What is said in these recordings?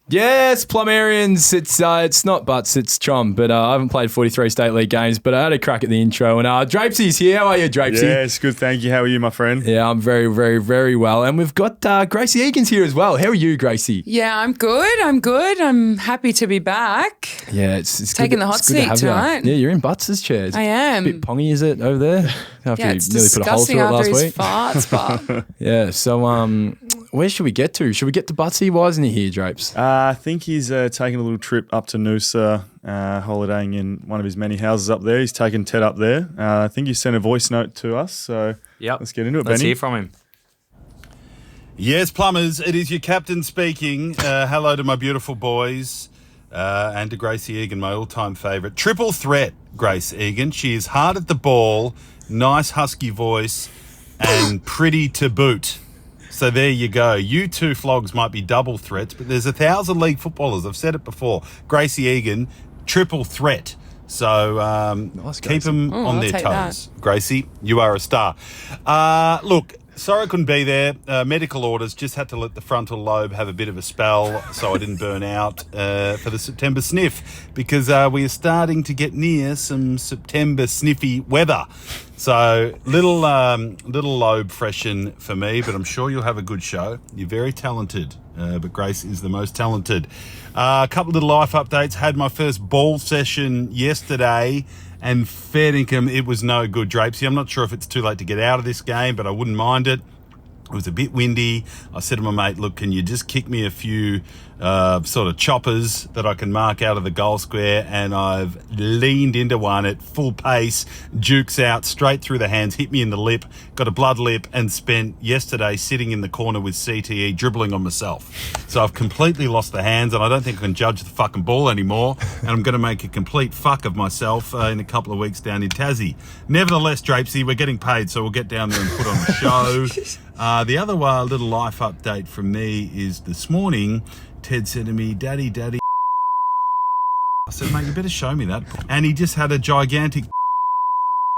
Yes, Plummerians. It's not Butts, it's Chom, but I haven't played 43 State League games, but I had a crack at the intro. And Drapesy's here. How are you, Drapesy? Yes, good, thank you. How are you, my friend? Yeah, I'm very, very, very well. And we've got Grace Egan's here as well. How are you, Gracie? Yeah, I'm good. I'm happy to be back. Yeah, it's taking good, the hot it's good to seat have you. tonight. Yeah, you're in Butts' chair. I am. A bit pongy, is it, over there? After Yeah, you it's nearly put a hole disgusting through it after last his week. farts, but Yeah, so where should we get to? Should we get to Butsy? Why isn't he here, Drapes? I think he's taking a little trip up to Noosa, holidaying in one of his many houses up there. He's taken Ted up there. I think he sent a voice note to us, so let's get into it, Let's Benny. hear from him. Yes, Plummers, it is your captain speaking. Hello to my beautiful boys and to Grace Egan, my all-time favourite. Triple threat, Grace Egan. She is hard at the ball, nice husky voice, and pretty to boot. So there you go. You two flogs might be double threats, but there's 1,000 league footballers. I've said it before. Gracie Egan, triple threat. So Nice, keep them on I'll their take toes. Gracie, you are a star. Look, sorry I couldn't be there. Medical orders, just had to let the frontal lobe have a bit of a spell so I didn't burn out for the September sniff, because we are starting to get near some September sniffy weather. So little lobe freshen for me, but I'm sure you'll have a good show. You're very talented, but Grace is the most talented. A couple of little life updates. Had my first ball session yesterday, and fair dinkum, it was no good, Drapesy. I'm not sure if it's too late to get out of this game, but I wouldn't mind it. It was a bit windy. I said to my mate, look, can you just kick me a few sort of choppers that I can mark out of the goal square? And I've leaned into one at full pace, jukes out, straight through the hands, hit me in the lip, got a blood lip, and spent yesterday sitting in the corner with CTE, dribbling on myself. So I've completely lost the hands, and I don't think I can judge the fucking ball anymore, and I'm going to make a complete fuck of myself in a couple of weeks down in Tassie. Nevertheless, Drapesy, we're getting paid, so we'll get down there and put on a show. The other little life update from me is this morning, Ted said to me, Daddy. I said, mate, you better show me that. And he just had a gigantic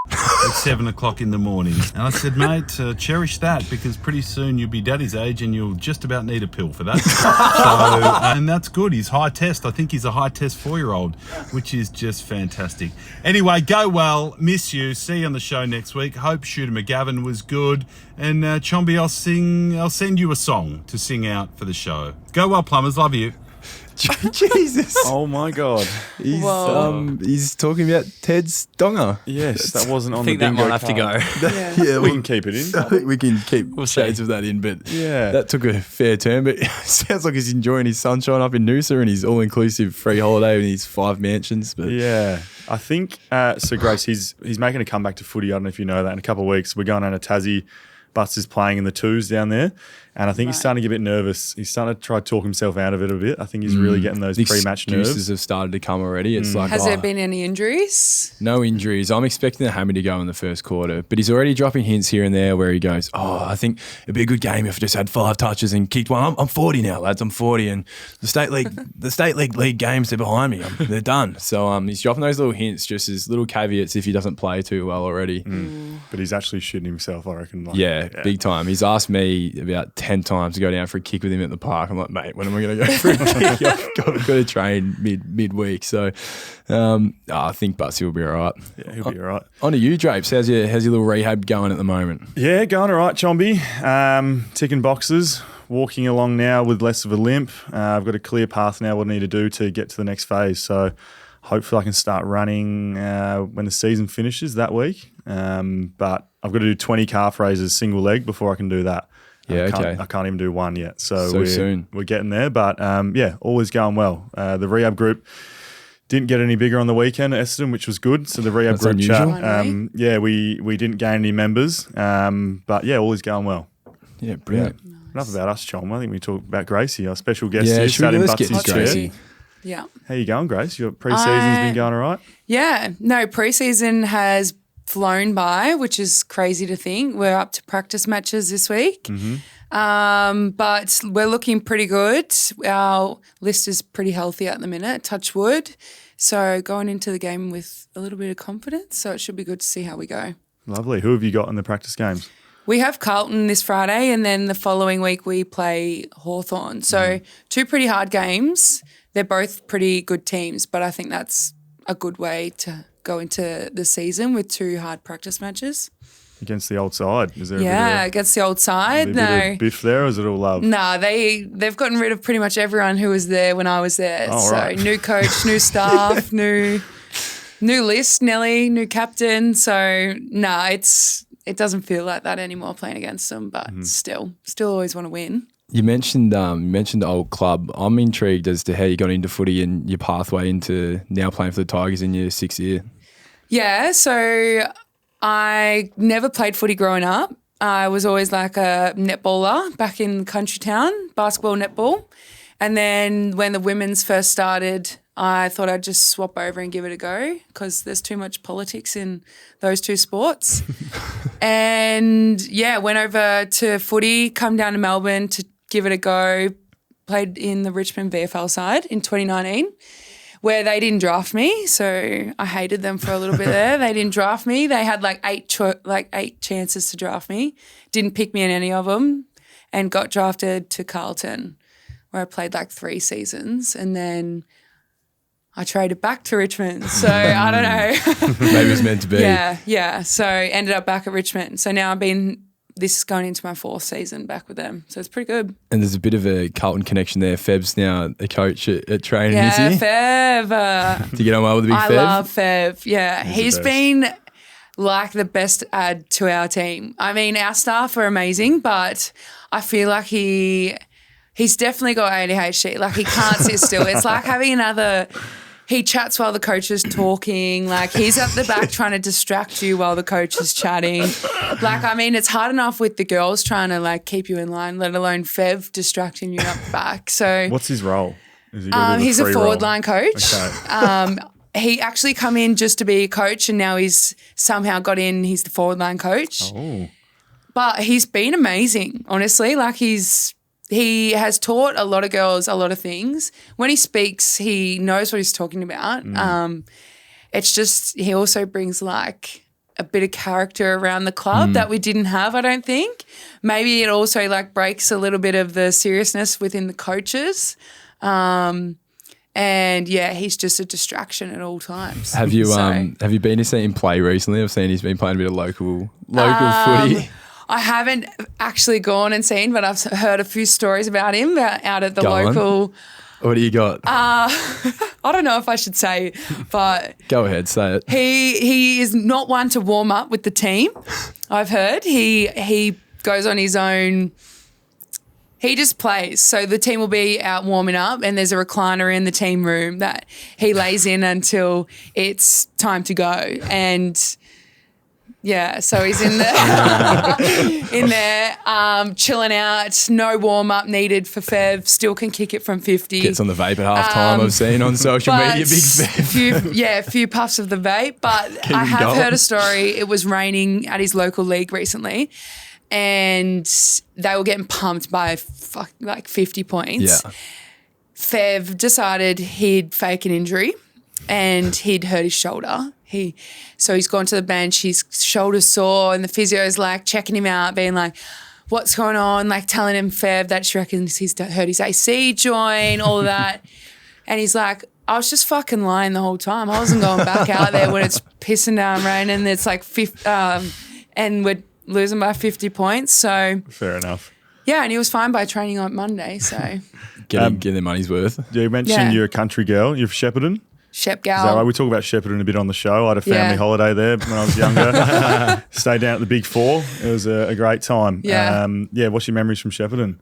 at 7 o'clock in the morning. And I said, mate, cherish that, because pretty soon you'll be Daddy's age and you'll just about need a pill for that. And that's good. He's high test. I think he's a high test 4-year-old, which is just fantastic. Anyway, go well. Miss you. See you on the show next week. Hope Shooter McGavin was good. And Chomby, I'll send you a song to sing out for the show. Go well, Plumbers. Love you. Jesus. Oh, my God. He's talking about Ted's donger. Yes, that wasn't on I think the that bingo might have to go. yeah. Yeah, We can keep it in. I think we can keep see. shades of that in, but Yeah. that took a fair turn. But it sounds like he's enjoying his sunshine up in Noosa and his all-inclusive free holiday and his 5 mansions. But Yeah, I think so. Grace, he's making a comeback to footy. I don't know if you know that. In a couple of weeks, we're going down to Tassie. Butts is playing in the twos down there, and I think he's starting to get a bit nervous. He's starting to try to talk himself out of it a bit. I think he's really getting those the pre-match excuses nerves. have started to come already. It's like, Has there been any injuries? no injuries. I'm expecting the hammer to go in the first quarter, but he's already dropping hints here and there where he goes, I think it'd be a good game if I just had 5 touches and kicked one. I'm 40 now, lads. I'm 40, and the state league games are behind me. They're done. So he's dropping those little hints, just as little caveats if he doesn't play too well already. But he's actually shooting himself, I reckon. Like, Yeah, big time. He's asked me about 10 times to go down for a kick with him at the park. I'm like, mate, when am I going to go for a kick? I've got to train midweek. So I think Butsy will be all right. Yeah, he'll be all right. On to you, Drapes. How's your little rehab going at the moment? Yeah, going all right, Chomby. Ticking boxes, walking along now with less of a limp. I've got a clear path now what I need to do to get to the next phase. So hopefully I can start running when the season finishes that week. But I've got to do 20 calf raises single leg before I can do that. Yeah, I can't even do one yet. So soon. We're getting there. But all is going well. The rehab group didn't get any bigger on the weekend at Essendon, which was good. So the rehab That's group unusual. chat, we didn't gain any members. But all is going well. Yeah, brilliant. Yeah. Enough about us, Chom. I think we talk about Gracie, our special guest Yeah, here, should we sat in let's get Butsy's to chair. Gracie? Yeah. How you going, Grace? Your pre-season's been going all right? Yeah. No, preseason has flown by, which is crazy to think. We're up to practice matches this week. But we're looking pretty good. Our list is pretty healthy at the minute, touch wood. So going into the game with a little bit of confidence. So it should be good to see how we go. Lovely. Who have you got in the practice games? We have Carlton this Friday, and then the following week we play Hawthorn. So 2 pretty hard games. They're both pretty good teams, but I think that's a good way to go into the season with 2 hard practice matches. Against the old side, is there? Against the old side. A bit of biff there, or is it all love? No, they've gotten rid of pretty much everyone who was there when I was there. Oh, so right. new coach, new staff, new list, Nelly, new captain. So no, it doesn't feel like that anymore playing against them, but still always want to win. You mentioned the old club. I'm intrigued as to how you got into footy and your pathway into now playing for the Tigers in your 6th year. Yeah, so I never played footy growing up. I was always like a netballer back in country town, basketball, netball. And then when the women's first started, I thought I'd just swap over and give it a go because there's too much politics in those 2 sports. And, went over to footy, come down to Melbourne to give it a go, played in the Richmond VFL side in 2019 where they didn't draft me. So I hated them for a little bit there. They didn't draft me. They had like 8 chances to draft me, didn't pick me in any of them, and got drafted to Carlton where I played like 3 seasons, and then I traded back to Richmond. So I don't know. Maybe it was meant to be. Yeah. So ended up back at Richmond. So now this is going into my 4th season back with them. So it's pretty good. And there's a bit of a Carlton connection there. Fev's now a coach at training, is Yeah, he? Fev. Do you get on well with the big I Fev? love Fev. Yeah, he's the best. been like the best add to our team. I mean, our staff are amazing, but I feel like he's definitely got ADHD. Like he can't sit still. It's like having another... He chats while the coach is talking. Like he's at the back trying to distract you while the coach is chatting. Like, I mean, it's hard enough with the girls trying to like keep you in line, let alone Fev distracting you up the back. So What's his role? Is he he's a forward role? line coach. Okay. He actually come in just to be a coach, and now he's somehow got in. He's the forward line coach. Oh. But he's been amazing, honestly. Like he has taught a lot of girls a lot of things. When he speaks, he knows what he's talking about. It's just he also brings like a bit of character around the club that we didn't have, I don't think. Maybe it also like breaks a little bit of the seriousness within the coaches. And yeah, he's just a distraction at all times. Have you been to see him play recently? I've seen he's been playing a bit of local footy. I haven't actually gone and seen, but I've heard a few stories about him out at the Go on. local. What do you got? I don't know if I should say, but Go ahead, say it. he is not one to warm up with the team. I've heard he goes on his own. He just plays. So the team will be out warming up, and there's a recliner in the team room that he lays in until it's time to go. And yeah, so he's in there, chilling out. No warm up needed for Fev. Still can kick it from 50. Gets on the vape at half time. I've seen on social but media, big Fev. a few puffs of the vape. But Keep I him have going. heard a story. It was raining at his local league recently, and they were getting pumped by like 50 points. Yeah. Fev decided he'd fake an injury, and he'd hurt his shoulder. So he's gone to the bench, his shoulder's sore, and the physio's like checking him out, being like, what's going on? Like telling him Fev that she reckons he's hurt his AC joint, all of that. And he's like, I was just fucking lying the whole time. I wasn't going back out there when it's pissing down rain and it's like and we're losing by 50 points. So Fair enough. yeah, and he was fine by training on Monday. So Getting their money's worth. You mentioned Yeah. you're a country girl. You're from Shepparton. Shep Is that right? Gal. We talk about Shepparton a bit on the show. I had a family Yeah. holiday there when I was younger. Stayed down at the Big Four. It was a great time. Yeah. What's your memories from Shepparton?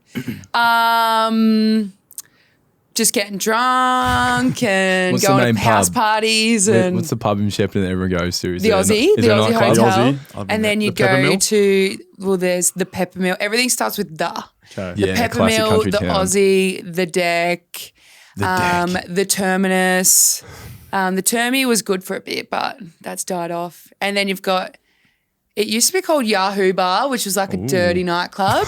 Just getting drunk and What's the going main to house pub? parties and What's the pub in Shepparton that everyone goes to? Is the there Aussie, is the there a Aussie nightclub? hotel. Aussie? I've And then the you go Peppermill? to, well, there's the Peppermill. Everything starts with the. Okay. The Yeah, classic Peppermill, country the town. Aussie, the deck, the Terminus. The Termy was good for a bit, but that's died off. And then you've got, it used to be called Yahoo Bar, which was like a dirty nightclub,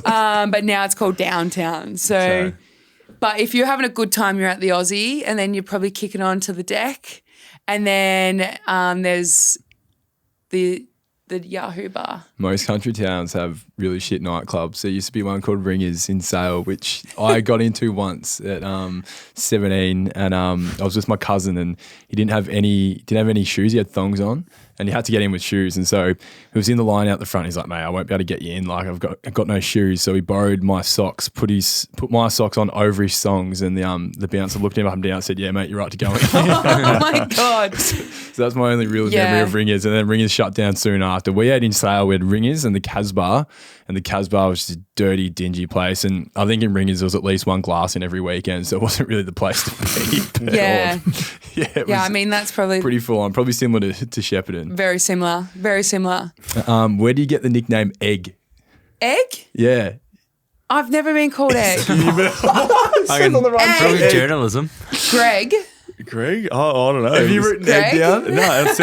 but now it's called Downtown. So, Okay. but if you're having a good time, you're at the Aussie, and then you're probably kicking on to the deck. And then there's the the Yahoo bar. Most country towns have really shit nightclubs. There used to be one called Ringers in Sale, which I got into once at 17, and I was with my cousin, and he didn't have any shoes. He had thongs on, and he had to get in with shoes. And so he was in the line out the front. He's like, "Mate, I won't be able to get you in. Like, I've got no shoes." So he borrowed my socks, put my socks on over his thongs, and the bouncer looked him up and down and said, "Yeah, mate, you're right to go in." Oh my God. So that's my only real memory of Ringers. And then Ringers shut down soon after. We had in Sale, we had Ringers and the Casbah. And the Casbah was just a dirty, dingy place. And I think in Ringers there was at least one glass in every weekend. So it wasn't really the place to be. Yeah. Yeah, I mean, that's probably pretty full on. Probably similar to Shepparton. very similar. Very similar. Where do you get the nickname Egg? Egg? Yeah. I've never been called Egg. Probably journalism. Greg? Greg? Oh, I don't know. Have you written Egg Greg? down? No, it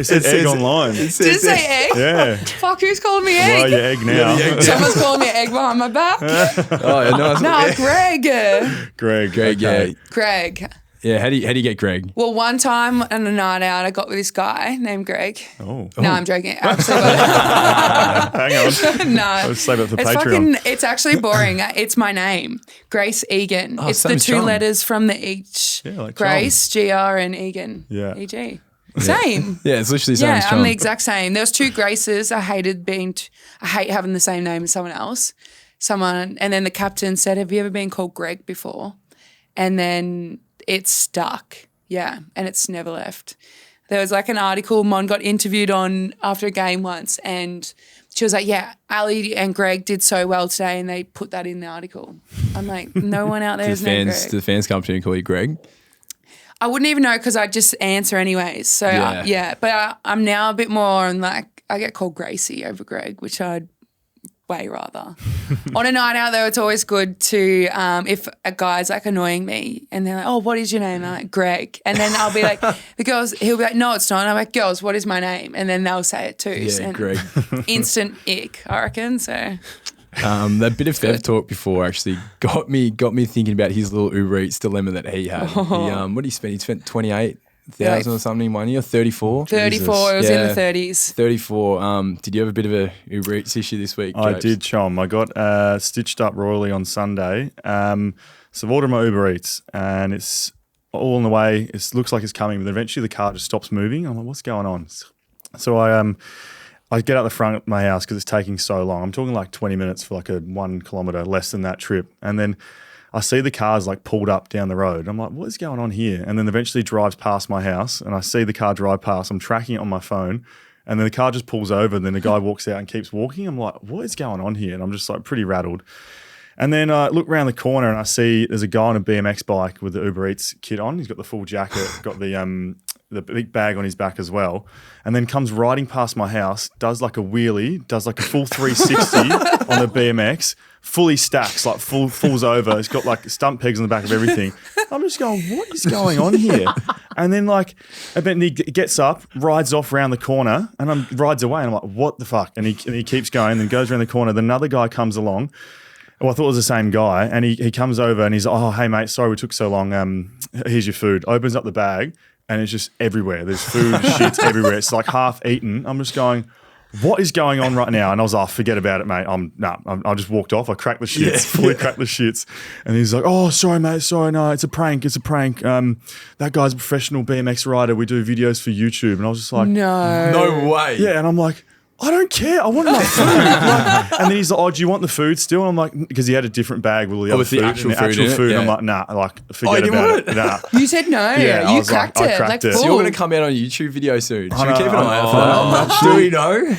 said egg online. It Did it says say egg? Yeah. Fuck, who's calling me egg? Well, you're egg now. the egg. Someone's calling me egg behind my back. Oh, yeah, no. No, Greg. Greg. Greg, okay. yeah. Greg. Yeah, how do you get Greg? Well, one time on a night out, I got with this guy named Greg. Oh. No, I'm joking. Absolutely. Hang on. No. I'll save it for It's Patreon. it's actually boring. It's my name, Grace Egan. Oh, it's same the as two Chom. letters from the each. Yeah, like Grace, GR, and Egan. Yeah. EG. Same. Yeah, it's literally the same Yeah, as I'm the Chom. exact same. There was two Graces. I hate having the same name as someone else. And then the captain said, "Have you ever been called Greg before?" And then it stuck. Yeah, and it's never left. There was like an article Mon got interviewed on after a game once, and she was like, "Yeah, Ali and Greg did so well today," and they put that in the article. I'm like, no one out there is named Greg. Do the fans come to you and call you Greg? I wouldn't even know because I just answer anyways. So Yeah. but I'm now a bit more on like I get called Gracie over Greg, which I'd way rather. On a night out though, it's always good to if a guy's like annoying me and they're like, "Oh, what is your name?" And I'm like, "Greg," and then I'll be like, he'll be like, "No, it's not." And I'm like, "Girls, what is my name?" And then they'll say it too. Yeah, And Greg. instant ick, I reckon. So That bit of Fev talk before actually got me thinking about his little Uber Eats dilemma that he had. What did he spend? He spent 28,000 or something one year, 34? 34, it was in the 30s. 34. Did you have a bit of a Uber Eats issue this week, I Drapes? did, Chom. I got stitched up royally on Sunday. So I've ordered my Uber Eats and it's all on the way. It looks like it's coming, but eventually the car just stops moving. I'm like, what's going on? So I get out the front of my house because it's taking so long. I'm talking like 20 minutes for like a 1 kilometre, less than that trip. And then I see the cars like pulled up down the road. I'm like, what is going on here? And then eventually drives past my house and I see the car drive past. I'm tracking it on my phone and then the car just pulls over and then the guy walks out and keeps walking. I'm like, what is going on here? And I'm just like pretty rattled. And then I look around the corner and I see there's a guy on a BMX bike with the Uber Eats kit on. He's got the full jacket, got the big bag on his back as well, and then comes riding past my house, does like a wheelie, does like a full 360 on the BMX, fully stacks, like falls over. It's got like stump pegs on the back of everything. I'm just going, what is going on here? And then he gets up, rides off around the corner, and rides away. And I'm like, what the fuck? And he keeps going, then goes around the corner. Then another guy comes along. Well, I thought it was the same guy, and he comes over and he's like, "Oh, hey mate, sorry we took so long. Here's your food." Opens up the bag and it's just everywhere. There's food, shit everywhere. It's like half eaten. I'm just going, what is going on right now? And I was like, forget about it, mate. I just walked off. I cracked the shits, fully cracked the shits. And he's like, "Oh, sorry mate, sorry, no, it's a prank. That guy's a professional BMX rider. We do videos for YouTube." And I was just like, No way. yeah. And I'm like, I don't care. I want my food. And then he's like, "Oh, do you want the food still?" And I'm like, because he had a different bag with all the other with the food. actual and food in it? food. Yeah. And I'm like, nah, forget you about want it. Nah. You said no. Yeah, I you was like, cracked I it. cracked Like it. So full. you're going to come out on a YouTube video soon. Should we know, keep an eye out for I'm that? not Do we know?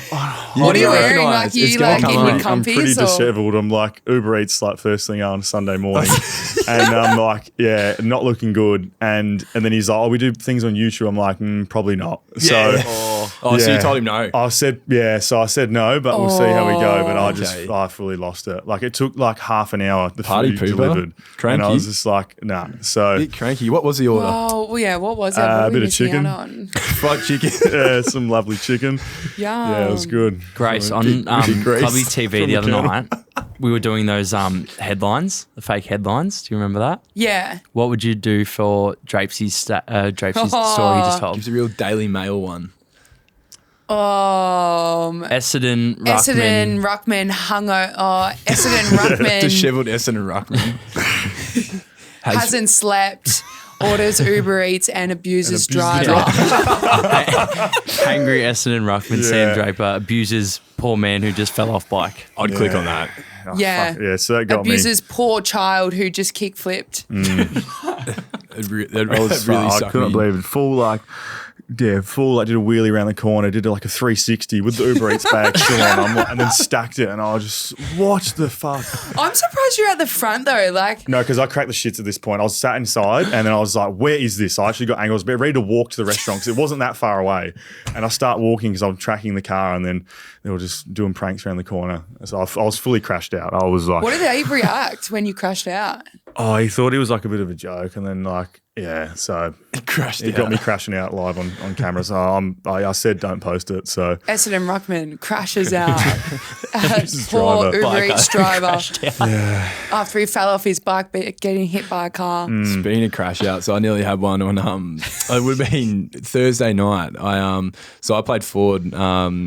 What are you wearing? recognise. Like It's you gonna like come in up. your I'm pretty comfies or? disheveled. I'm like Uber Eats like first thing on Sunday morning, and I'm like, yeah, not looking good. And then he's like, "Oh, we do things on YouTube." I'm like, probably not. Yeah. So So you told him no. I said so I said no, but we'll see how we go. But Okay. I fully lost it. Like it took like half an hour. The Party food pooper? delivered, and Cranky? I was just like, nah. So Bit cranky. What was the order? Oh, well, yeah. What was it? A What bit were we of chicken. missing out on? Fried chicken. yeah, some lovely chicken. Yeah, it was good. Grace, on Big Grace Clubby TV the other Colonel. night, we were doing those headlines, the fake headlines. Do you remember that? Yeah. What would you do for Drapesy's story you just told? Gives a real Daily Mail one. Essendon, Essendon, Ruckman, Essendon, Ruckman. Dishevelled Essendon Ruckman. Hasn't slept, orders Uber Eats and abuses driver. Angry Essendon Ruckman, Sam Draper abuses poor man who just fell off bike. I'd click on that. Yeah. Fuck. Yeah, so that got Abuses poor child who just kick flipped. That'd really I suck couldn't me. believe it. Full like did a wheelie around the corner, did like a 360 with the Uber Eats bag still on, and then stacked it, and I was just, what the fuck? I'm surprised you're at the front though. Like, No, because I cracked the shits at this point. I was sat inside, and then I was like, where is this? I actually got angry. I was ready to walk to the restaurant because it wasn't that far away. And I start walking because I'm tracking the car, and then they were just doing pranks around the corner. So I was fully crashed out. I was like, what did they react when you crashed out? oh, he thought it was like a bit of a joke, and then like, yeah, so It crashed it got me crashing out live on camera. So I said don't post it. So Essendon Ruckman crashes out. driver. Poor Uber Eats driver. After he fell off his bike, but getting hit by a car. Speaking of crash out, so I nearly had one on. It would have been Thursday night. So I played forward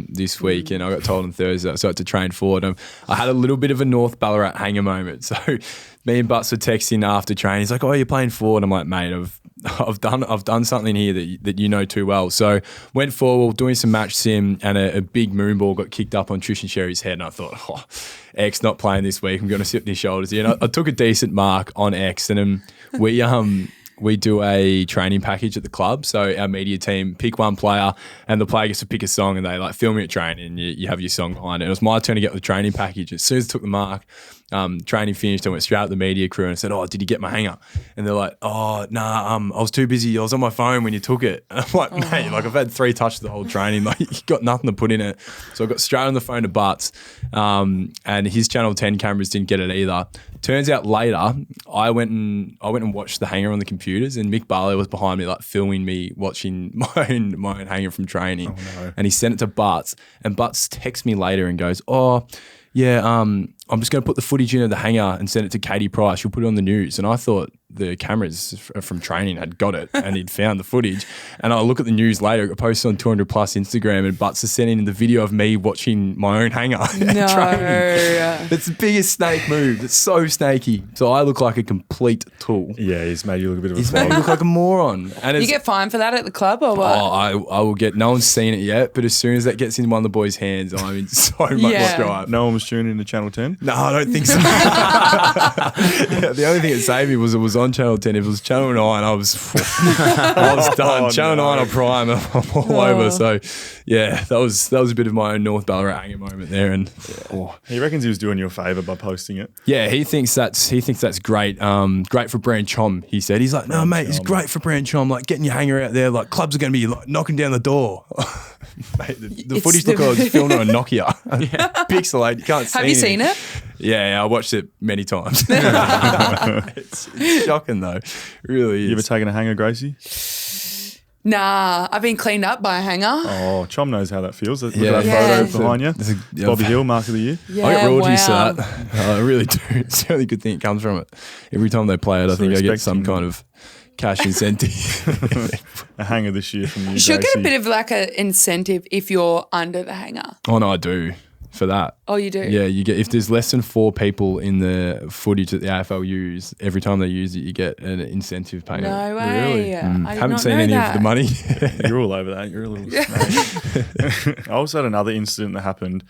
this week, and I got told on Thursday, so I had to train forward. I had a little bit of a North Ballarat hanger moment. So me and Butts were texting after training. He's like, "Oh, you're playing forward." I'm like, "Mate, I've done something here that you know too well." So went forward, doing some match sim, and a big moon ball got kicked up on Trish and Sherry's head, and I thought, "Oh, X not playing this week. I'm going to sit on his shoulders here." And I took a decent mark on X, and we do a training package at the club. So our media team pick one player, and the player gets to pick a song, and they like film you at training, and you have your song behind it. And it was my turn to get the training package. As soon as I took the mark, training finished, I went straight at the media crew and I said, "Oh, did you get my hanger?" And they're like, "Oh, nah, I was too busy. I was on my phone when you took it." And I'm like, "Mate, like I've had 3 touches the whole training. Like you got nothing to put in it." So I got straight on the phone to Butts, and his Channel 10 cameras didn't get it either. Turns out later, I went and watched the hanger on the computers, and Mick Barlow was behind me, like filming me watching my own hanger from training. Oh, no. And he sent it to Butts, and Butts texts me later and goes, "Oh, yeah, I'm just going to put the footage in of the hanger and send it to Katie Price. She'll put it on the news." And I thought the cameras from training had got it and he'd found the footage. And I look at the news later, it got posted on 200 plus Instagram, and Butts is sending in the video of me watching my own hanger. No. It's the biggest snake move. It's so snaky. So I look like a complete tool. Yeah, he's made you look a bit of a He's made me flog. look like a moron. And You it's, get fined for that at the club or what? I will get, no one's seen it yet, but as soon as that gets in one of the boys' hands, I'm in so much Yeah. strife. No one was tuning into Channel 10. No, I don't think so. Yeah, the only thing that saved me was it was on Channel 10. If it was Channel 9, I was done. Oh, Channel no. 9 or Prime, I'm all over. So, yeah, that was a bit of my own North Ballarat hanger moment there. And He reckons he was doing you a favour by posting it. yeah, he thinks that's great. Great for brand Chom. He said, he's like, "No, mate, it's great for brand Chom. Like getting your hanger out there. Like clubs are going to be like knocking down the door." Mate, the It's footage looked like I was filming on a Nokia. Pixelate. You can't see Have you seen it? Yeah, I watched it many times. It's shocking though. It really You ever is. taken a hanger, Gracie? Nah, I've been cleaned up by a hanger. Oh, Chom knows how that feels. Look Yeah. at that Yeah. photo behind you. There's a- Bobby Hill, Mark of the Year. Yeah, I get royalties wow. to that. I really do. It's the only good thing that comes from it. Every time they play it, I think I get some kind of cash incentive. A hanger this year from you, You should get a Gracie. bit of like an incentive if you're under the hanger. Oh no, I do for that. Oh, you do? Yeah, you get, if there's less than 4 people in the footage that the AFL use, every time they use it, you get an incentive payment. No way. Really? I did Haven't not seen know any that. of the money. You're all over that. You're a little snake. I also had another incident that happened.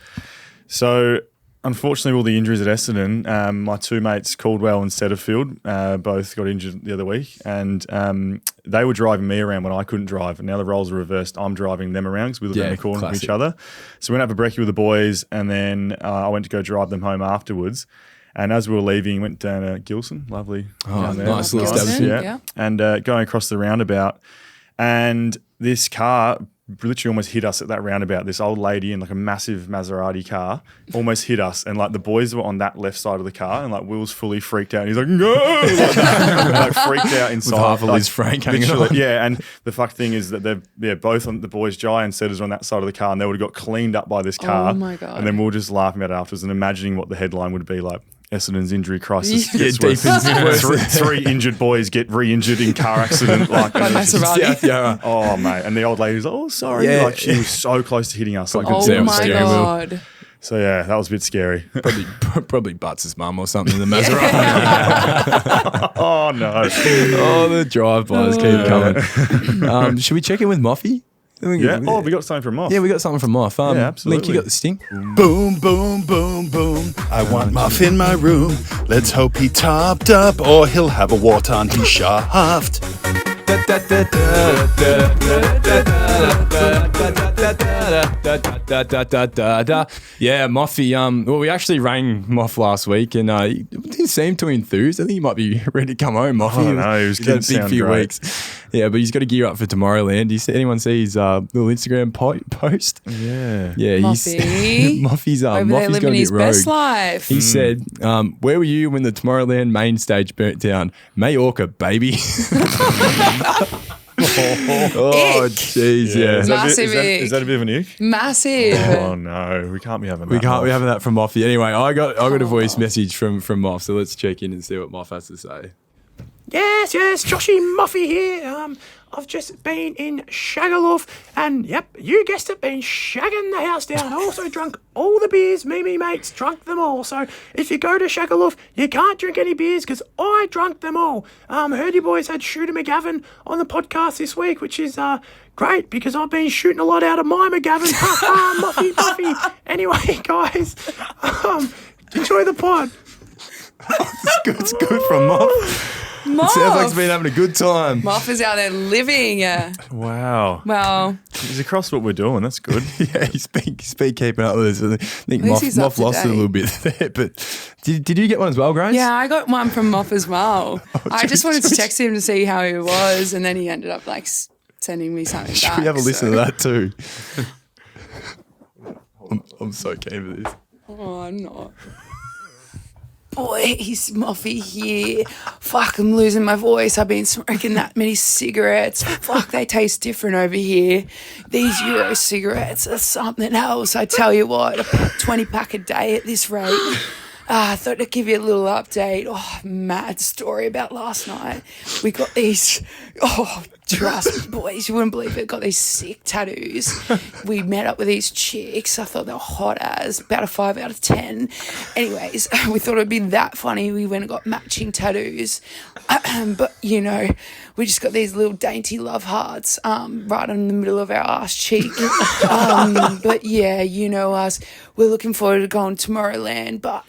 So, unfortunately, all the injuries at Essendon, my 2 mates, Caldwell and Setterfield, both got injured the other week. And they were driving me around when I couldn't drive. And now the roles are reversed. I'm driving them around because we live Yeah, around the corner from classic. each other. So, we went out for brekkie with the boys. And then I went to go drive them home afterwards. And as we were leaving, went down to Gilson, lovely. down there. nice little Gilson, establishment. yeah. And going across the roundabout, and this car literally almost hit us at that roundabout. This old lady in like a massive Maserati car almost hit us, and like the boys were on that left side of the car, and like Will's fully freaked out. And he's like, "No!" like, that. Like freaked out inside. With half of like, Liz Frank hanging literally, on. yeah. And the fucked thing is that they're both on the boys, Jai and Setters, are on that side of the car, and they would have got cleaned up by this car. Oh my God. And then we were just laughing about it afterwards and imagining what the headline would be like. Essendon's injury crisis Yeah, gets worse. Three injured boys get re-injured in car accident. Like, Maserati. Yeah. oh, mate. And the old lady's like, oh, sorry. Yeah. Like, she was so close to hitting us. Like, Oh Sam my steering wheel. God. So, yeah, that was a bit scary. Probably Buts's mum or something in the Maserati. Oh, no. Oh, the drive-bys keep coming. Should we check in with Moffy? Yeah. Oh, we got something from Moff. Yeah, we got something from Moff. Yeah, absolutely. Link, you got the sting? Boom, boom, boom, boom. I want Muff in my room. Let's hope he topped up or he'll have a wart on his shaft. Yeah, Moffy. Well, we actually rang Moff last week, and he didn't seem too enthused. I think he might be ready to come home. Moffy. Oh, no, he was He's had a getting big sound few great. weeks. Yeah, but he's got to gear up for Tomorrowland. Anyone see his little Instagram post? Yeah. Yeah, Moffy. Moffy's Over there Moffy's living going to his get rogue. best life. He said, "Where were you when the Tomorrowland main stage burnt down? Majorca, baby." Oh, Ick. jeez, yeah. Is that a bit- Massive is that a bit of an ick? Massive. Oh, no. We can't be having that. We can't be Moff. having that from Moffy. Anyway, I got a voice message from Moff, so let's check in and see what Moff has to say. Yes, Joshy Moffy here. I've just been in Shagaloof and, yep, you guessed it, been shagging the house down. I also drunk all the beers, me mates, drunk them all. So if you go to Shagaloof, you can't drink any beers because I drunk them all. Heard you boys had Shooter McGavin on the podcast this week, which is great because I've been shooting a lot out of my McGavin. Ha ha, Moffy. Anyway, guys, enjoy the pod. It's good from Moff. Moff. Sounds like he's been having a good time. Moff is out there living. Wow. Well, He's across what we're doing. That's good. Yeah, he's been keeping up with us. I think least he's up Moff to lost it a date. little bit there. But did you get one as well, Grace? yeah, I got one from Moff as well. I just wanted to geez. text him to see how he was, and then he ended up sending me something Should back. we have a listen so- to that too? I'm so keen for this. Oh, I'm not. Boys, Moffy here. Fuck, I'm losing my voice. I've been smoking that many cigarettes. Fuck, they taste different over here. These Euro cigarettes are something else. I tell you what, 20 pack a day at this rate. I thought I'd give you a little update. Oh, mad story about last night. We got these, trust me, boys, you wouldn't believe it. Got these sick tattoos. We met up with these chicks. I thought they were hot as, about a 5 out of 10. Anyways, we thought it'd be that funny. We went and got matching tattoos. But, we just got these little dainty love hearts right in the middle of our ass cheek. But yeah, you know us. We're looking forward to going to Tomorrowland, but,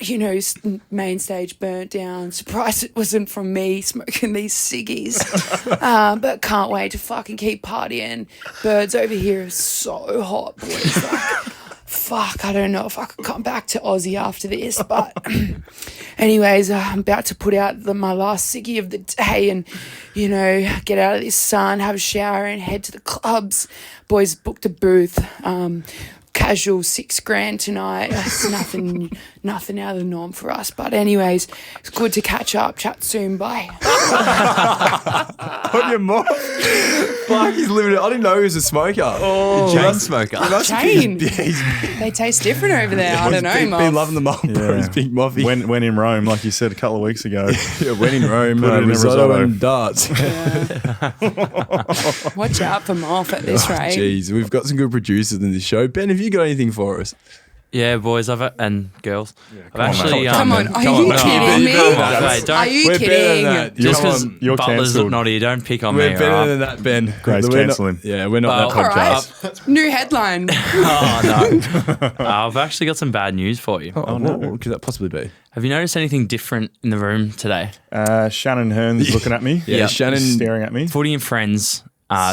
main stage burnt down. Surprised it wasn't from me smoking these ciggies. But can't wait to fucking keep partying. Birds over here are so hot, boys. Fuck, I don't know if I could come back to Aussie after this, but anyways, I'm about to put out my last ciggy of the day and, get out of this sun, have a shower and head to the clubs. Boys booked a booth. Casual $6,000 tonight. It's nothing out of the norm for us. But anyways, it's good to catch up. Chat soon. Bye. On your Moff. Fuck, he's living it. I didn't know he was a smoker. Oh, Chain smoker. Chain. They taste different over there. I don't know, Been Moff. loving them up, bro. He's big Moffy. When in Rome, like you said a couple of weeks ago. Yeah, when in Rome, Put it in a risotto risotto. and darts. Watch out for Moff at this rate. Jeez, we've got some good producers in this show. Ben, have you got anything for us? Yeah, boys, and girls. I've actually. Come on, are Come you on, kidding me? come on. Wait, don't. Are you We're better than kidding? that. Just Come because on. You're Butlers cancelled. look naughty, don't pick on We're me. better alright? than that, Ben. Grace, We're not- cancel him. Yeah, we're not Well, that podcast. All right. New headline. Oh, no. I've actually got some bad news for you. Oh, no. What could that possibly be? Have you noticed anything different in the room today? Shannon Hearn's looking at me. Yeah, Shannon. Staring at me. Footy and Friends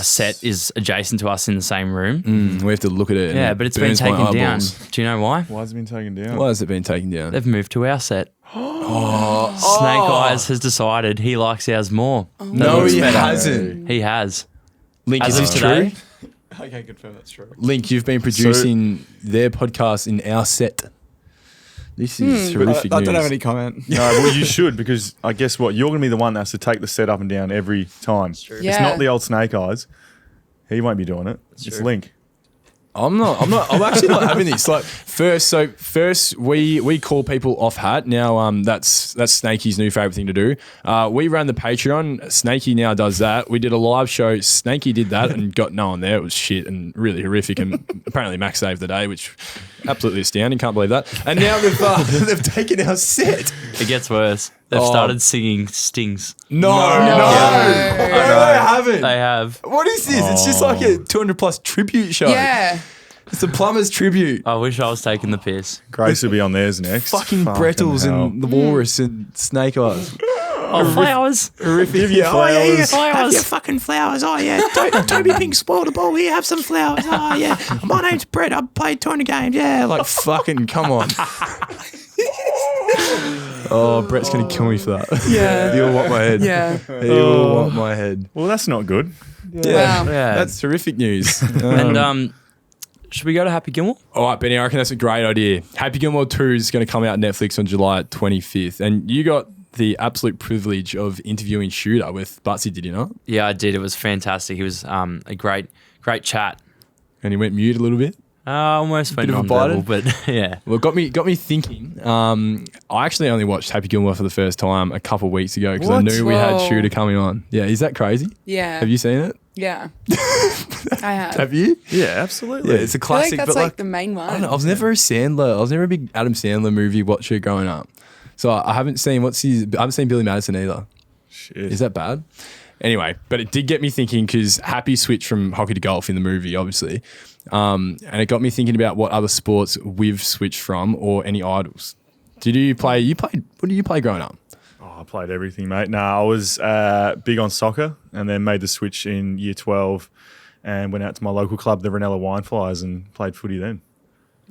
set is adjacent to us in the same room. We have to look at it. and Yeah, it but it's been burns my taken down. eyeballs. Do you know why? Why has it been taken down? Why has it been taken down? They've moved to our set. Snake Eyes has decided he likes ours more. No, he hasn't. He has. Link, As is of this today. true? I can't confirm that's true. Link, you've been producing their podcast in our set. This is horrific I news. don't have any comment. No, well, you should, because I guess what? You're going to be the one that has to take the set up and down every time. It's Yeah. not the old Snake Eyes. He won't be doing it. It's true. Link. I'm actually not having this. Like first we call people off hat. Now that's Snakey's new favorite thing to do. We ran the Patreon. Snakey now does that. We did a live show. Snakey did that and got no one there. It was shit and really horrific. And apparently Max saved the day, which absolutely astounding. Can't believe that. And now they've taken our set. It gets worse. They've started singing Stings. No. Yeah. No, they haven't. They have. What is this? It's just like a 200 plus tribute show. Yeah. It's a Plummers tribute. I wish I was taking the piss. Grace will be on theirs next. Fucking Brettles hell. and the Walrus and Snake Eyes. Oh, flowers. Horrific. Yeah, Oh, yeah, flowers. have your fucking flowers. Oh, yeah. Toby Pink spoiled the ball. Here, have some flowers. Oh, yeah. My name's Brett. I've played 200 games. Yeah, Like fucking come on. Oh, Brett's gonna kill me for that. Yeah. He'll want my head. Yeah. He'll want my head. Well, that's not good. Yeah. Wow. Yeah. That's terrific news. And should we go to Happy Gilmore? All right, Benny, I reckon that's a great idea. Happy Gilmore 2 is going to come out on Netflix on July 25th. And you got the absolute privilege of interviewing Shooter with Butsy, did you not? Yeah, I did. It was fantastic. He was a great chat. And he went mute a little bit. Almost went Bit of a non-verbal, but yeah. Well, it got me thinking. I actually only watched Happy Gilmore for the first time a couple of weeks ago because I What? knew we had Whoa. Shooter coming on. Yeah, is that crazy? Yeah. Have you seen it? Yeah. I have. Have you? Yeah, absolutely. Yeah, it's a I feel classic. like that's but like the main one. I don't know. I was never a big Adam Sandler movie watcher growing up. So I haven't seen I haven't seen Billy Madison either. Shit. Is that bad? Anyway, but it did get me thinking because Happy switched from hockey to golf in the movie, obviously. And it got me thinking about what other sports we've switched from or any idols. What did you play growing up? Oh, I played everything, mate. I was big on soccer and then made the switch in year 12 and went out to my local club, the Ranella Wineflies, and played footy then.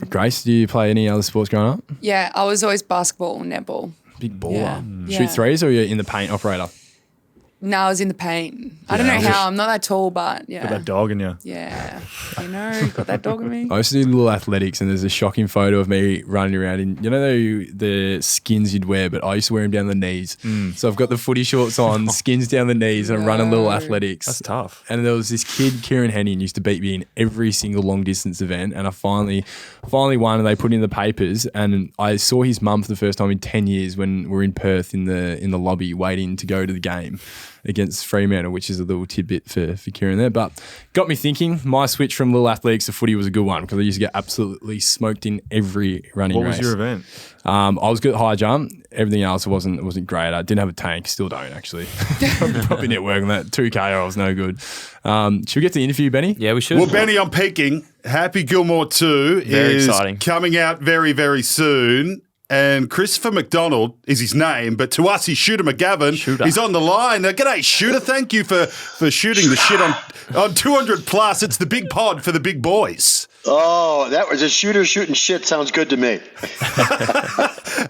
Grace, do you play any other sports growing up? Yeah, I was always basketball, netball. Big baller. Yeah. Shoot Yeah. threes or you're in the paint operator? No, I was in the paint. I don't know how. I'm not that tall, but Got yeah. that dog in you. Yeah. You know, got that dog in me. I used to do little athletics, and there's a shocking photo of me running around in, the skins you'd wear, but I used to wear them down the knees. So I've got the footy shorts on, skins down the knees, and I'm running little athletics. That's tough. And there was this kid, Kieran Henning, used to beat me in every single long distance event, and I finally won, and they put in the papers, and I saw his mum for the first time in 10 years when we're in Perth in the lobby waiting to go to the game against Fremantle, which is a little tidbit for Kieran there. But got me thinking, my switch from little athletics to footy was a good one because I used to get absolutely smoked in every running race. What was your event? I was good at high jump. Everything else wasn't great. I didn't have a tank. Still don't, actually. Probably need to work on that. 2K, I was no good. Should we get to the interview, Benny? Yeah, we should. Well, Benny, I'm peeking. Happy Gilmore 2 Very is exciting. coming out very, very soon. And Christopher McDonald is his name, but to us, he's Shooter McGavin. Shooter. He's on the line. G'day, Shooter. Thank you for shooting the shit on 200 plus. It's the big pod for the big boys. Oh, that was a shooter shooting shit. Sounds good to me.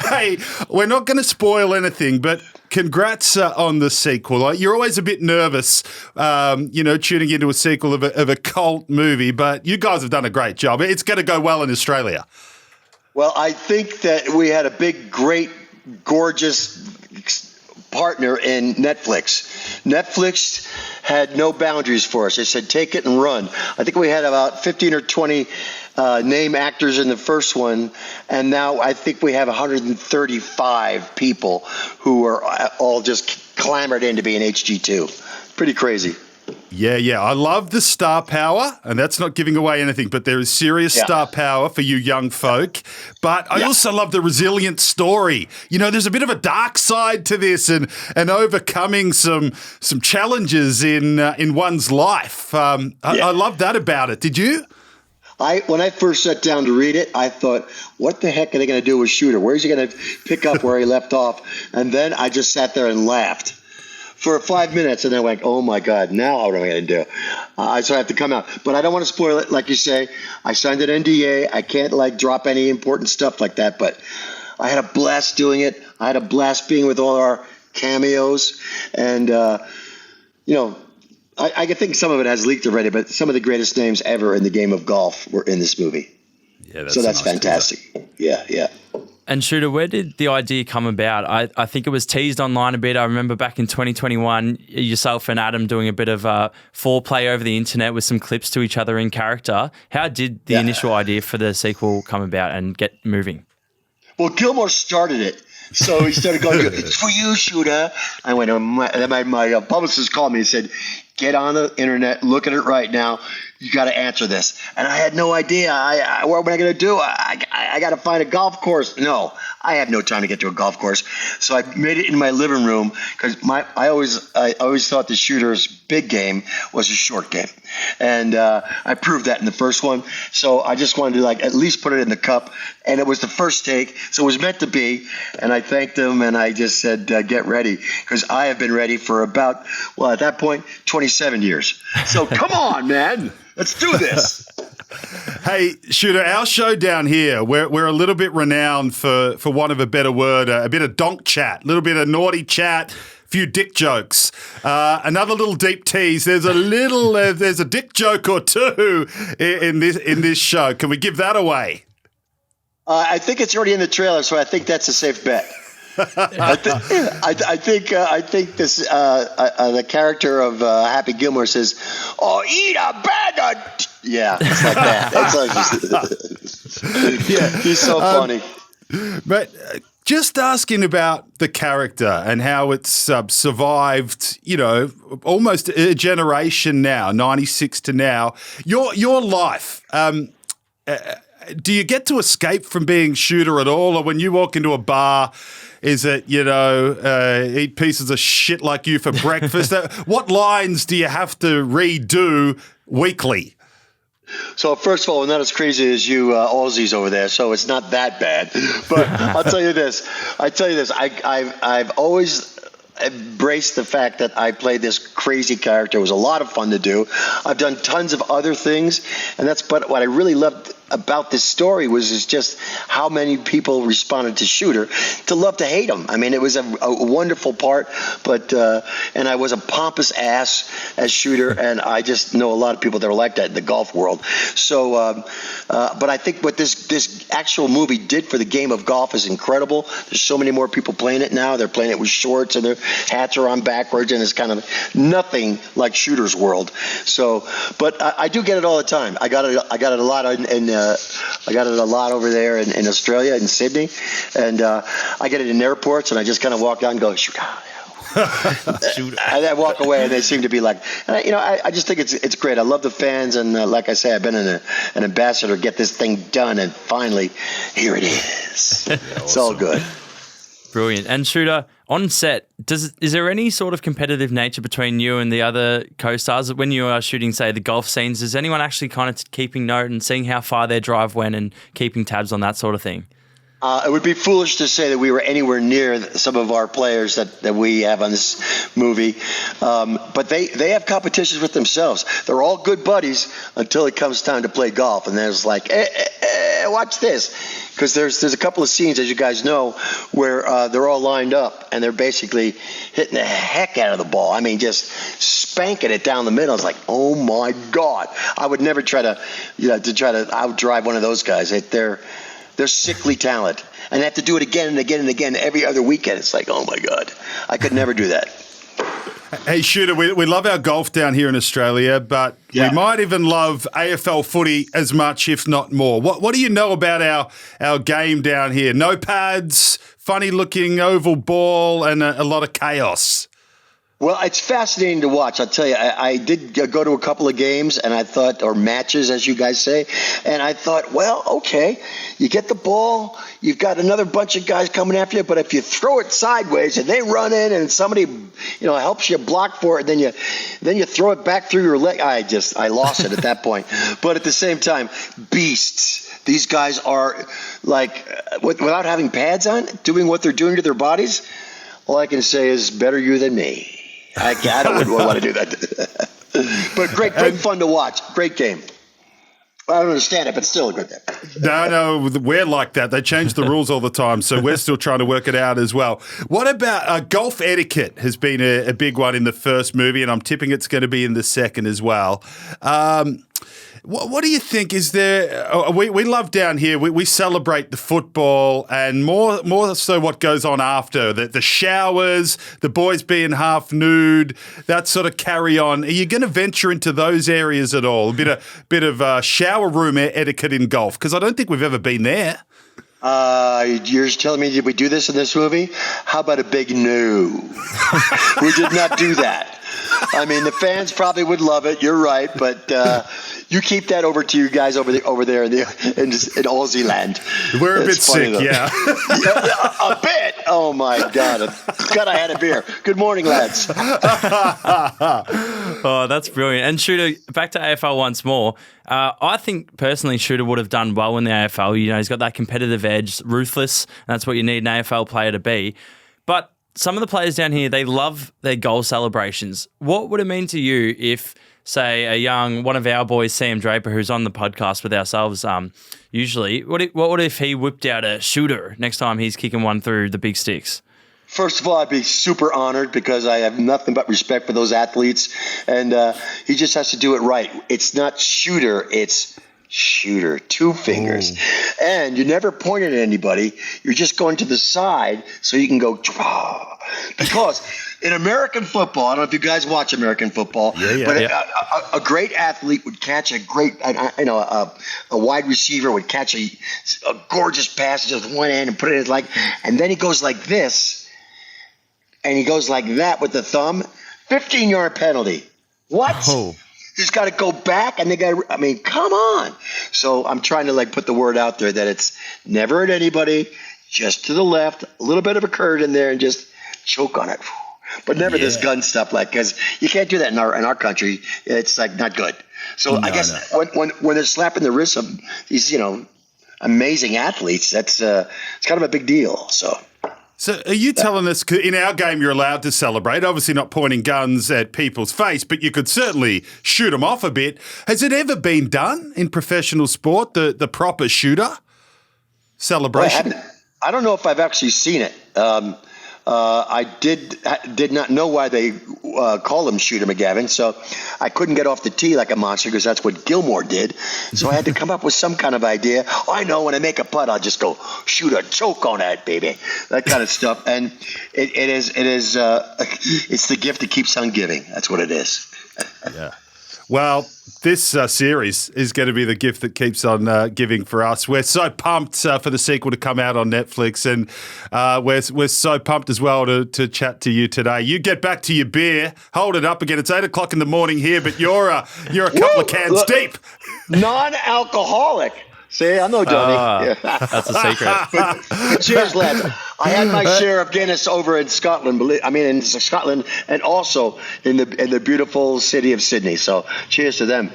Hey, we're not going to spoil anything, but congrats on the sequel. You're always a bit nervous, tuning into a sequel of a cult movie, but you guys have done a great job. It's going to go well in Australia. Well, I think that we had a big, great, gorgeous partner in Netflix. Netflix had no boundaries for us. They said, take it and run. I think we had about 15 or 20 name actors in the first one, and now I think we have 135 people who are all just clamored in to be in HG2. Pretty crazy. Yeah. I love the star power, and that's not giving away anything, but there is serious star power for you young folk. But I also love the resilient story. There's a bit of a dark side to this and overcoming some challenges in one's life. I love that about it. Did you? When I first sat down to read it, I thought, what the heck are they going to do with Shooter? Where's he going to pick up where he left off? And then I just sat there and laughed for 5 minutes, and then I went, oh my God, now what am I going to do? So I have to come out. But I don't want to spoil it. Like you say, I signed an NDA. I can't drop any important stuff like that, but I had a blast doing it. I had a blast being with all our cameos. And, I think some of it has leaked already, but some of the greatest names ever in the game of golf were in this movie. Yeah, so that's fantastic. Yeah. And Shooter, where did the idea come about? I think it was teased online a bit. I remember back in 2021, yourself and Adam doing a bit of foreplay over the internet with some clips to each other in character. How did the initial idea for the sequel come about and get moving? Well, Gilmore started it. So he started going, it's for you, Shooter. I went, my publicist called me and said, get on the internet, look at it right now. You got to answer this. And I had no idea. What am I going to do? I got to find a golf course. No, I have no time to get to a golf course. So I made it in my living room because I always thought the Shooter's big game was a short game. And I proved that in the first one. So I just wanted to at least put it in the cup. And it was the first take. So it was meant to be. And I thanked them and I just said, get ready. Because I have been ready for about, at that point, 27 years. So come on, man. Let's do this. Hey, Shooter, our show down here, we're a little bit renowned for want of a better word, a bit of donk chat, a little bit of naughty chat, a few dick jokes. Another little deep tease. There's a dick joke or two in this show. Can we give that away? I think it's already in the trailer, so I think that's a safe bet. I think this the character of Happy Gilmore says, "Oh, eat a bag of." Yeah, it's like that. Yeah, he's so funny. But just asking about the character and how it's survived, almost a generation now, 96 to now. Your life. Do you get to escape from being Shooter at all, or when you walk into a bar? Is it, eat pieces of shit like you for breakfast? What lines do you have to redo weekly? So first of all, we're not as crazy as you Aussies over there, so it's not that bad. But I'll tell you this. I've always embraced the fact that I played this crazy character. It was a lot of fun to do. I've done tons of other things, but what I really loved about this story was just how many people responded to Shooter to love to hate him. I mean, it was a wonderful part, but and I was a pompous ass as Shooter, and I just know a lot of people that are like that in the golf world. So, but I think what this actual movie did for the game of golf is incredible. There's so many more people playing it now. They're playing it with shorts and their hats are on backwards, and it's kind of nothing like Shooter's world. So, but I do get it all the time. I got it a lot I got it a lot over there in Australia, in Sydney, and I get it in airports, and I just kind of walk out and go, Shooter. And I walk away, and they seem to be like, I just think it's great. I love the fans, and like I say, I've been an ambassador to get this thing done, and finally, here it is. It's all good. Brilliant. And Shooter, on set, is there any sort of competitive nature between you and the other co-stars when you are shooting, say, the golf scenes? Is anyone actually kind of keeping note and seeing how far their drive went and keeping tabs on that sort of thing? It would be foolish to say that we were anywhere near some of our players that we have on this movie. But they have competitions with themselves. They're all good buddies until it comes time to play golf. And there's like, watch this. Because there's a couple of scenes, as you guys know, where they're all lined up and they're basically hitting the heck out of the ball. I mean, just spanking it down the middle. It's like, oh my God! I would never try to outdrive one of those guys. They're sickly talent, and they have to do it again and again and again every other weekend. It's like, oh my God, I could never do that. Hey, Shooter, we love our golf down here in Australia, but we might even love AFL footy as much, if not more. What do you know about our game down here? No pads, funny-looking oval ball, and a lot of chaos. Well, it's fascinating to watch. I'll tell you, I did go to a couple of games, and I thought, or matches, as you guys say, and I thought, well, okay, you get the ball, you've got another bunch of guys coming after you, but if you throw it sideways and they run in and somebody, helps you block for it, then you throw it back through your leg. I lost it at that point. But at the same time, beasts. These guys are like, without having pads on, doing what they're doing to their bodies. All I can say is, better you than me. I don't want to do that. But great fun to watch. Great game. I don't understand it, but still a good game. No, we're like that. They change the rules all the time, so we're still trying to work it out as well. What about golf etiquette has been a big one in the first movie, and I'm tipping it's going to be in the second as well. What do you think? Is there? We love down here. We celebrate the football and more so what goes on after the showers, the boys being half nude, that sort of carry on. Are you going to venture into those areas at all? A bit of shower room etiquette in golf, because I don't think we've ever been there. You're telling me, did we do this in this movie? How about a big no? We did not do that. I mean, the fans probably would love it. You're right, but you keep that over to you guys over there in Aussie land. We're a bit sick, yeah. A bit. Oh my God! God, I had a beer. Good morning, lads. Oh, that's brilliant. And Shooter, back to AFL once more. I think personally Shooter would have done well in the AFL. You know, he's got that competitive edge, ruthless. And that's what you need an AFL player to be. But some of the players down here, they love their goal celebrations. What would it mean to you if, say, one of our boys, Sam Draper, who's on the podcast with ourselves usually, what would if he whipped out a shooter next time he's kicking one through the big sticks? First of all, I'd be super honored because I have nothing but respect for those athletes. And he just has to do it right. It's not shooter, it's shooter, 2 fingers. Ooh. And you never point at anybody. You're just going to the side so you can go. Because in American football, I don't know if you guys watch American football, but a great athlete would catch a wide receiver would catch a gorgeous pass just with one hand and put it in his leg. And then he goes like this. And he goes like that with the thumb, 15-yard penalty. What? Oh. He's got to go back, and come on. So I'm trying to put the word out there that it's never at anybody, just to the left, a little bit of a curve in there, and just choke on it. But never this gun stuff, because you can't do that in our country. It's not good. So I guess when they're slapping the wrists of these amazing athletes, that's it's kind of a big deal. So are you telling us, 'cause in our game you're allowed to celebrate, obviously not pointing guns at people's face, but you could certainly shoot them off a bit. Has it ever been done in professional sport, the proper shooter celebration? Well, I don't know if I've actually seen it. I did not know why they call him Shooter McGavin, so I couldn't get off the tee like a monster because that's what Gilmore did. So I had to come up with some kind of idea. Oh, I know, when I make a putt, I'll just go shoot a choke on that, baby, that kind of stuff. And it's the gift that keeps on giving. That's what it is. Yeah. Well, this series is going to be the gift that keeps on giving for us. We're so pumped for the sequel to come out on Netflix, and we're so pumped as well to chat to you today. You get back to your beer, hold it up again. It's 8 o'clock in the morning here, but you're a couple of cans deep. Non-alcoholic. See, I know Johnny. That's a secret. But cheers, lads. I had my share of Guinness over in Scotland. In Scotland, and also in the beautiful city of Sydney. So, cheers to them.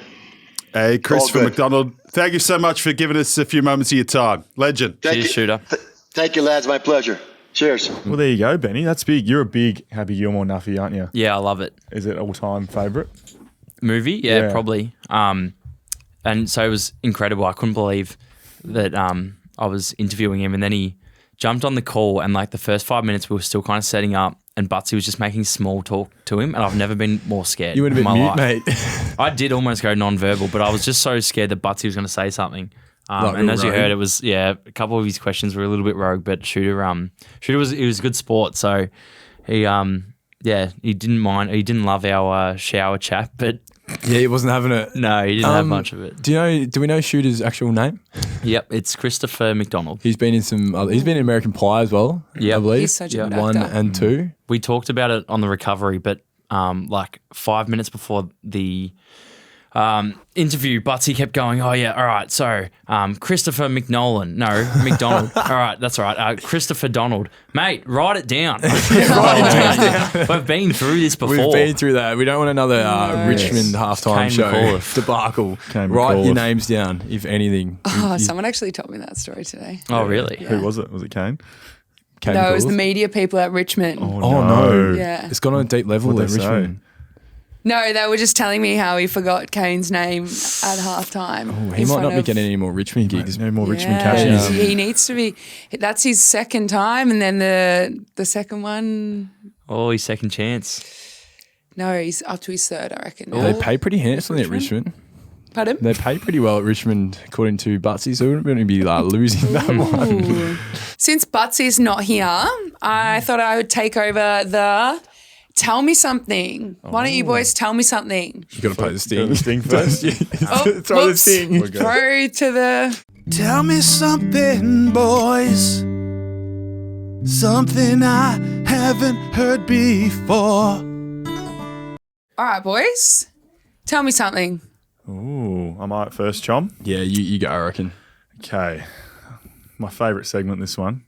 Hey, Christopher McDonald, thank you so much for giving us a few moments of your time. Legend. Cheers, Shooter. Thank you, lads. My pleasure. Cheers. Well, there you go, Benny. That's big. You're a big Happy Gilmore nuffy, aren't you? Yeah, I love it. Is it all-time favourite? Movie? Yeah, probably. And so it was incredible. I couldn't believe that I was interviewing him, and then he jumped on the call, and the first 5 minutes we were still kind of setting up, and Butsy was just making small talk to him, and I've never been more scared. You would have been mute, mate. I did almost go non-verbal, but I was just so scared that Butsy was going to say something. And as you heard, it was a couple of his questions were a little bit rogue, but Shooter was a good sport, so he didn't mind. He didn't love our shower chat, but yeah, he wasn't having it. No, he didn't have much of it. Do we know Shooter's actual name? Yep, it's Christopher McDonald. He's been in he's been in American Pie as well. Yeah, I believe. He's such a good actor. 1 and 2. We talked about it on the recovery, but 5 minutes before the interview, Butsy kept going, oh yeah, all right, so Christopher McDonald. All right, that's all right. Christopher Donald. Mate, write it down. Write it down. We've been through this before. We've been through that. We don't want another Richmond halftime show debacle. Write your names down, if anything. Someone actually told me that story today. Oh, really? Yeah. Who was it? Was it Kane? No, it was the media people at Richmond. Oh, no. Yeah. It's gone on a deep level at Richmond. No, they were just telling me how he forgot Kane's name at halftime. Oh, he might not be getting any more Richmond gigs. No more Richmond cash. He needs to be. That's his second time, and then the second one. Oh, his second chance. No, he's up to his third, I reckon. They pay pretty handsomely at Richmond. Pardon? They pay pretty well at Richmond, according to Butsy, so we wouldn't really be losing that one. Ooh. Since Butsy's not here, I thought I would take over the tell me something. Why don't you boys tell me something? You got to play the sting. The sting first. Oh, Throw the whoops. sting. Throw to the... Tell me something, boys. Something I haven't heard before. All right, boys. Tell me something. Ooh, am I at first, Chom? Yeah, you go, I reckon. Okay. My favourite segment, this one.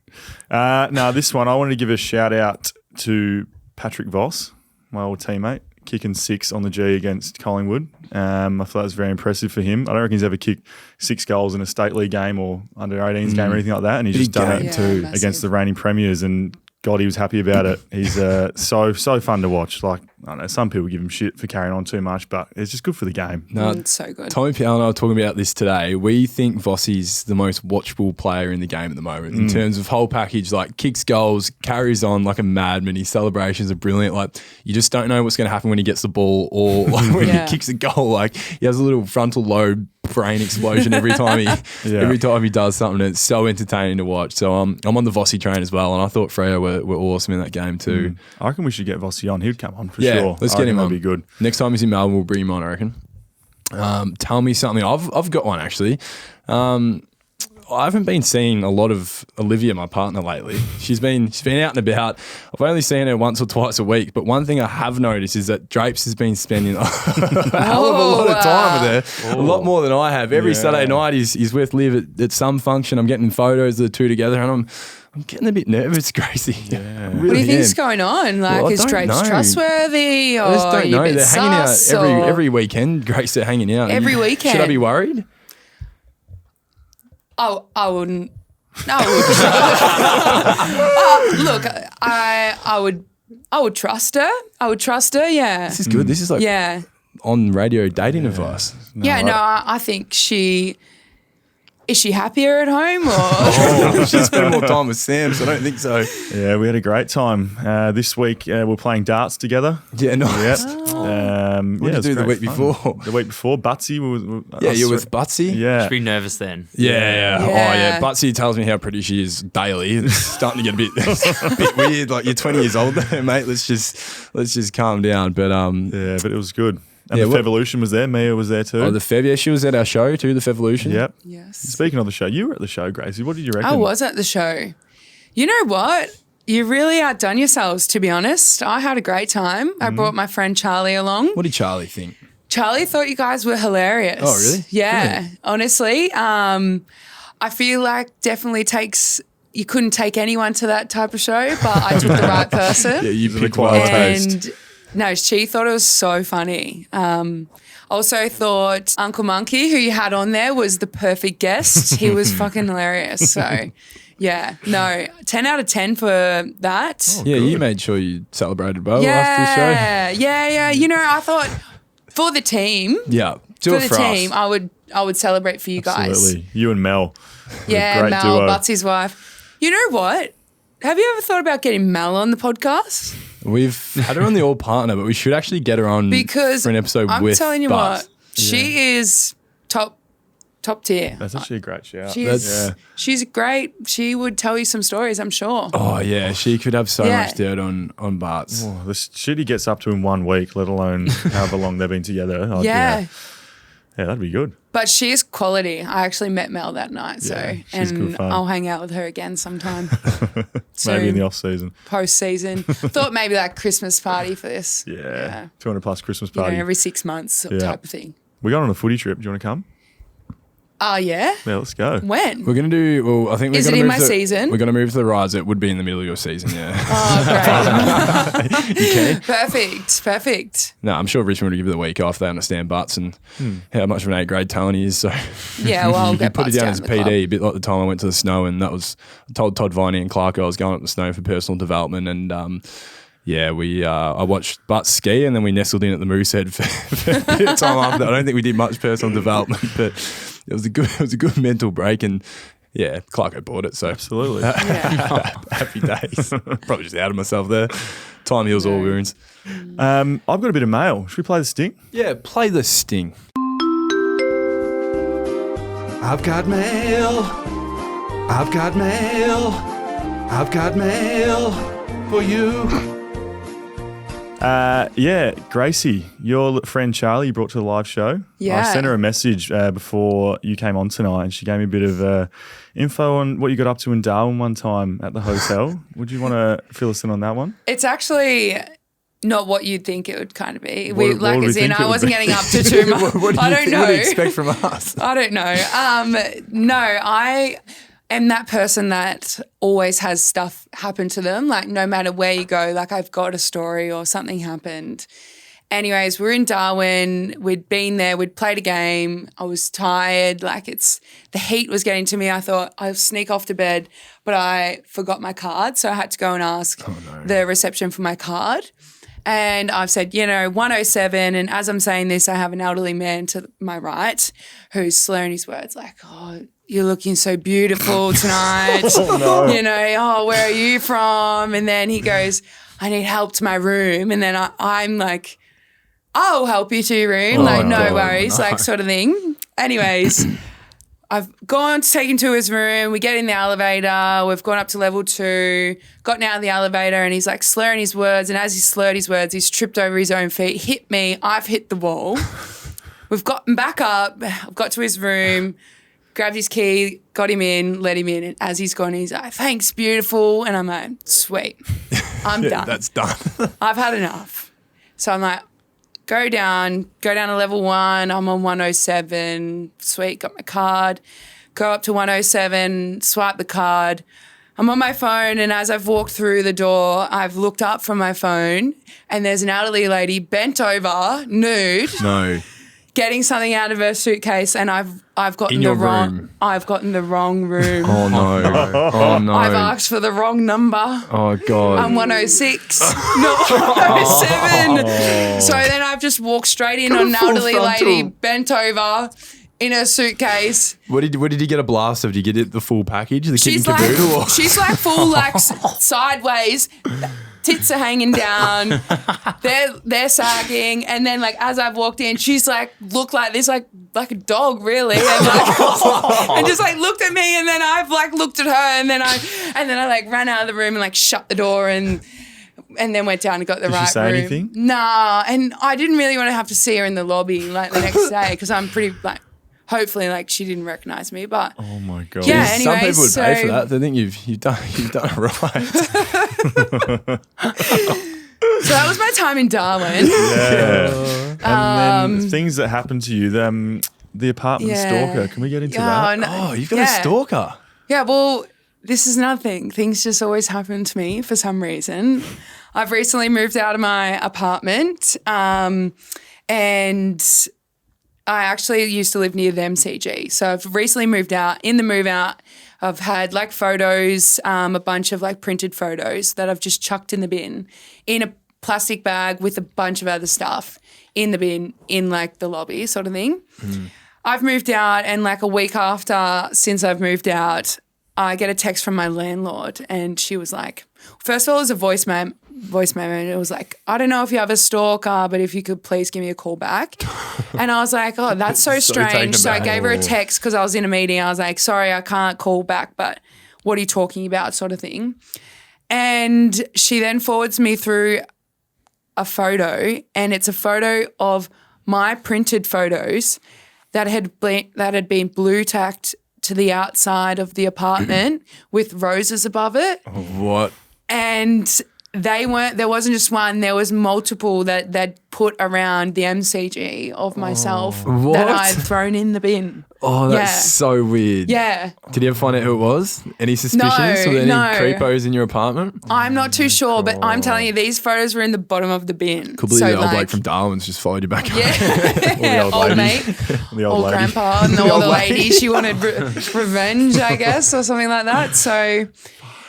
No, this one, I wanted to give a shout out to Patrick Voss, my old teammate, kicking 6 on the G against Collingwood. I thought that was very impressive for him. I don't reckon he's ever kicked 6 goals in a state league game or under 18s game or anything like that. And he's just done it game. against the reigning premiers. And God, he was happy about it. He's so fun to watch. Like, I don't know, some people give him shit for carrying on too much, but it's just good for the game. No, It's so good. Tommy Powell and I were talking about this today. We think Vossi's the most watchable player in the game at the moment in terms of whole package, like kicks goals, carries on like a madman. His celebrations are brilliant. Like you just don't know what's going to happen when he gets the ball or like, when he kicks a goal. Like he has a little frontal lobe brain explosion every time he does something. It's so entertaining to watch. So I'm on the Vossi train as well, and I thought Freo were awesome in that game too. I reckon we should get Vossi on. He'd come on for Yeah, sure. let's I get reckon him on. That'd be good. Next time he's in Melbourne, we'll bring him on, I reckon. Tell me something. I've got one actually. I haven't been seeing a lot of Olivia, my partner, lately. She's been out and about. I've only seen her once or twice a week, but one thing I have noticed is that Drapes has been spending a hell of a lot of time with her, a lot more than I have. Every Saturday night he's with Liv at some function. I'm getting photos of the two together, and I'm getting a bit nervous, Gracie. Yeah. What do you think's going on? Like, is Drapes trustworthy? Or I just don't know. They're hanging out every weekend. Grace, they're hanging out. Every weekend. Should I be worried? Oh, I wouldn't. No. Look, I would trust her. I would trust her. Yeah. This is good. This is like on radio dating advice. I think she. Is she happier at home or? She's spending more time with Sam, so I don't think so. Yeah, we had a great time. This week we're playing darts together. Yeah, nice. Yep. What did you do the week before? The week before, Butsy. You're with Butsy? Yeah. Should be nervous then. Yeah. Oh, yeah. Butsy tells me how pretty she is daily. It's starting to get a bit weird. Like, you're 20 years old there, mate. Let's just calm down. But yeah, but it was good. And the Fevolution was there. Mia was there too. Oh, the Fev, yeah, she was at our show too, the Fevolution. Yep. Yes. Speaking of the show, you were at the show, Gracie. What did you reckon? I was at the show. You know what? You really outdone yourselves, to be honest. I had a great time. I brought my friend Charlie along. What did Charlie think? Charlie thought you guys were hilarious. Oh, really? Yeah. Brilliant. Honestly, I feel like definitely you couldn't take anyone to that type of show, but I took the right person. Yeah, you picked one taste. And no, she thought it was so funny. Also thought Uncle Monkey, who you had on there, was the perfect guest. He was fucking hilarious. So, yeah, no, 10 out of 10 for that. Oh, yeah, good. You made sure you celebrated well after the show. Yeah. You know, I thought for the team. Yeah, for the team, I would celebrate for you guys. Absolutely. You and Mel. Yeah, great Mel, duo. Butsy's wife. You know what? Have you ever thought about getting Mel on the podcast? We've had her on the All Partner, but we should actually get her on Because for an episode I'm with telling you Buzz. what, she is top tier. That's actually a great shout. She's great. She would tell you some stories, I'm sure. Oh, yeah, she could have so much dirt on Bart's. Oh, the shit he gets up to in 1 week, let alone however long they've been together. Yeah, that'd be good. but she is quality. I actually met Mel that night, she's good fun. I'll hang out with her again sometime. Maybe in the off season. Post season. Thought maybe like Christmas party for this. Yeah. 200 plus Christmas You know, party. every 6 months type of thing. We got on a footy trip. Do you want to come? Oh, yeah? Yeah, let's go. When? We're going to do, well, I think we're Is going it to in move my season? We're going to move to the rides. It would be in the middle of your season, yeah. Oh, great. You can? Perfect. No, I'm sure Richmond would give it the week off. They understand Butts and how much of an 8th grade talent he is. So Yeah, well, I'll you get put it Butts down down as the PD, club. a bit like the time I went to the snow, and that was, I told Todd Viney and Clark I was going up the snow for personal development, and I watched Butts ski, and then we nestled in at the Moosehead for a bit of time after that. I don't think we did much personal development, but it was a good mental break, and yeah, Clarko bought it, so Absolutely. happy days. Probably just outed myself there. Time heals all wounds. I've got a bit of mail. Should we play the sting? Yeah, play the sting. I've got mail. I've got mail. I've got mail for you. Gracie, your friend Charlie you brought to the live show. Yeah. I sent her a message before you came on tonight, and she gave me a bit of info on what you got up to in Darwin one time at the hotel. Would you want to fill us in on that one? It's actually not what you'd think it would kind of be. What would we think I it would wasn't be? getting up to too much. I don't know. What do you expect from us? I don't know. No, I am that person that always has stuff happen to them. Like no matter where you go, like I've got a story or something happened. Anyways, we're in Darwin. We'd been there. We'd played a game. I was tired. Like the heat was getting to me. I thought I'll sneak off to bed, but I forgot my card. So I had to go and ask the reception for my card. And I've said, 107. And as I'm saying this, I have an elderly man to my right who's slurring his words like, oh, you're looking so beautiful tonight. Where are you from? And then he goes, I need help to my room. And then I'm like, I'll help you to your room. No worries, like sort of thing. Anyways, I've gone to take him to his room. We get in the elevator. We've gone up to level 2, gotten out of the elevator, and he's like slurring his words. And as he slurred his words, he's tripped over his own feet, hit me. I've hit the wall. We've gotten back up. I've got to his room, grabbed his key, got him in, let him in. And as he's gone, he's like, thanks, beautiful. And I'm like, sweet. I'm done. That's done. I've had enough. So I'm like, go down to level 1. I'm on 107. Sweet, got my card. Go up to 107, swipe the card. I'm on my phone, and as I've walked through the door, I've looked up from my phone, and there's an elderly lady bent over, nude. No. Getting something out of her suitcase, and I've gotten In the your wrong. room. I've gotten the wrong room. Oh, no. Oh, no. I've asked for the wrong number. Oh, God. I'm 106, not 107. So then I've just walked straight in on an elderly lady, bent over in her suitcase. What did you get a blast of? Did you get the full package, the kit and She's caboodle? like, she's like full like sideways. Tits are hanging down. They're sagging, and then like as I've walked in, she's like looked like this, like a dog, really, and, and just like looked at me, and then I've like looked at her, and then I like ran out of the room and like shut the door and then went down and got the right room. Did she say anything? Nah, and I didn't really want to have to see her in the lobby like the next day because I'm pretty like. Hopefully, like she didn't recognise me, but oh my god! Yeah, some anyway, people would pay for that. They think you've done it right. So that was my time in Darwin. Yeah, and then things that happened to you. The apartment stalker. Can we get into that? No, Oh, you've got a stalker. Yeah, well, this is another thing. Things just always happen to me for some reason. I've recently moved out of my apartment, and I actually used to live near the MCG. So I've recently moved out. In the move out, I've had like photos, a bunch of like printed photos that I've just chucked in the bin in a plastic bag with a bunch of other stuff in the bin in like the lobby sort of thing. I've moved out, and like a week after since I've moved out, I get a text from my landlord, and she was like, first of all, it was a voice memo, and it was like, I don't know if you have a stalker, but if you could please give me a call back. And I was like, oh, that's so strange. So I gave her a text because I was in a meeting. I was like, sorry, I can't call back, but what are you talking about, sort of thing. And she then forwards me through a photo, and it's a photo of my printed photos that had been blue tacked to the outside of the apartment with roses above it. What? And there wasn't just one, there was multiple that put around the MCG of myself that I'd thrown in the bin. Oh, that's so weird. Yeah. Did you ever find out who it was? Any suspicions? Were there any creepos in your apartment? I'm not too sure, but I'm telling you, these photos were in the bottom of the bin. Could believe the old bloke from Darwin's just followed you back home. Yeah. Old mate. The old lady. Grandpa and all the ladies. She wanted revenge, I guess, or something like that. So...